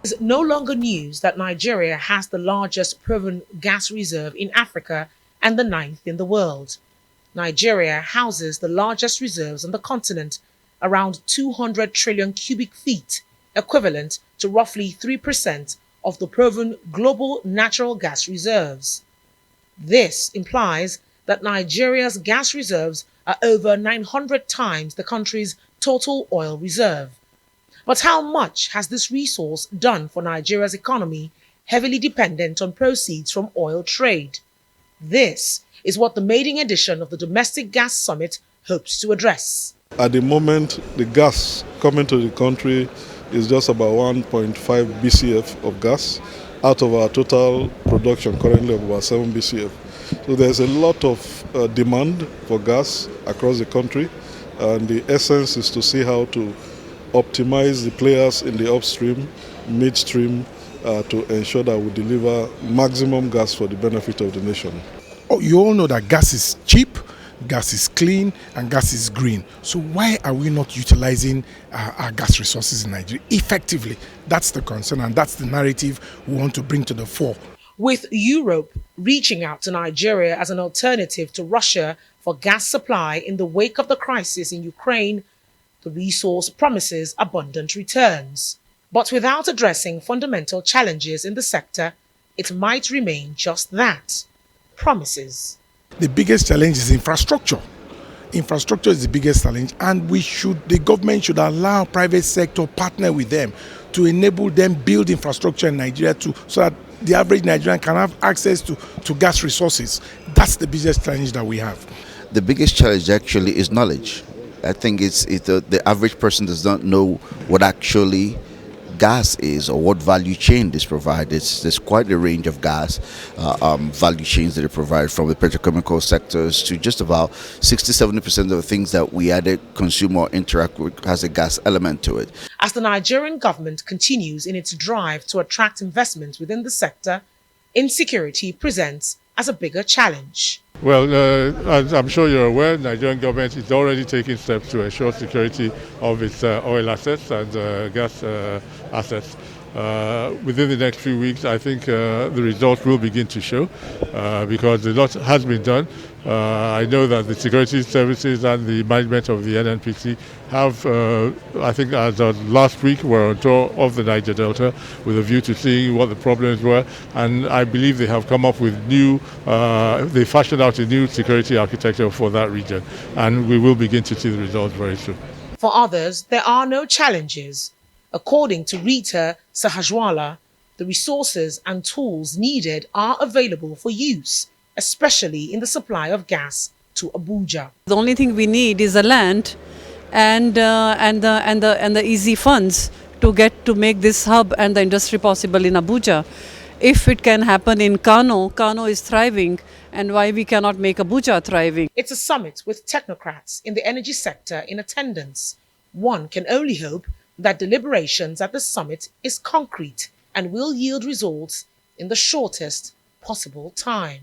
It's no longer news that Nigeria has the largest proven gas reserve in Africa and the ninth in the world. Nigeria houses the largest reserves on the continent, around 200 trillion cubic feet, equivalent to roughly 3% of the proven global natural gas reserves. This implies that Nigeria's gas reserves are over 900 times the country's total oil reserve. But how much has this resource done for Nigeria's economy, heavily dependent on proceeds from oil trade? This is what the maiden edition of the Domestic Gas Summit hopes to address. At the moment, the gas coming to the country is just about 1.5 BCF of gas out of our total production currently of about 7 BCF. So there's a lot of demand for gas across the country, and the essence is to see how to optimize the players in the upstream, midstream, to ensure that we deliver maximum gas for the benefit of the nation. Oh, you all know that gas is cheap, gas is clean, and gas is green. So why are we not utilizing our gas resources in Nigeria effectively? That's the concern, and that's the narrative we want to bring to the fore. With Europe reaching out to Nigeria as an alternative to Russia for gas supply in the wake of the crisis in Ukraine, the resource promises abundant returns. But without addressing fundamental challenges in the sector, it might remain just that, promises. The biggest challenge is infrastructure. Infrastructure is the biggest challenge, and the government should allow private sector partner with them to enable them build infrastructure in Nigeria so that the average Nigerian can have access to gas resources. That's the biggest challenge that we have. The biggest challenge actually is knowledge. I think it's the average person does not know what actually gas is or what value chain this provides. There's quite a range of gas value chains that are provided, from the petrochemical sectors to just about 60-70% of the things that we either consume or interact with has a gas element to it. As the Nigerian government continues in its drive to attract investment within the sector, insecurity presents as a bigger challenge. Well, as I'm sure you're aware, the Nigerian government is already taking steps to ensure security of its oil assets and gas assets. Within the next few weeks, I think the results will begin to show because a lot has been done. I know that the security services and the management of the NNPC have, I think as of last week, were on tour of the Niger Delta with a view to seeing what the problems were, and I believe they have come up with they fashioned out a new security architecture for that region, and we will begin to see the results very soon. For others, there are no challenges. According to Rita Sahajwala, the resources and tools needed are available for use, especially in the supply of gas to Abuja. The only thing we need is the land and the easy funds to make this hub and the industry possible in Abuja. If it can happen in Kano is thriving, and why we cannot make Abuja thriving? It's a summit with technocrats in the energy sector in attendance. One can only hope that deliberations at the summit is concrete and will yield results in the shortest possible time.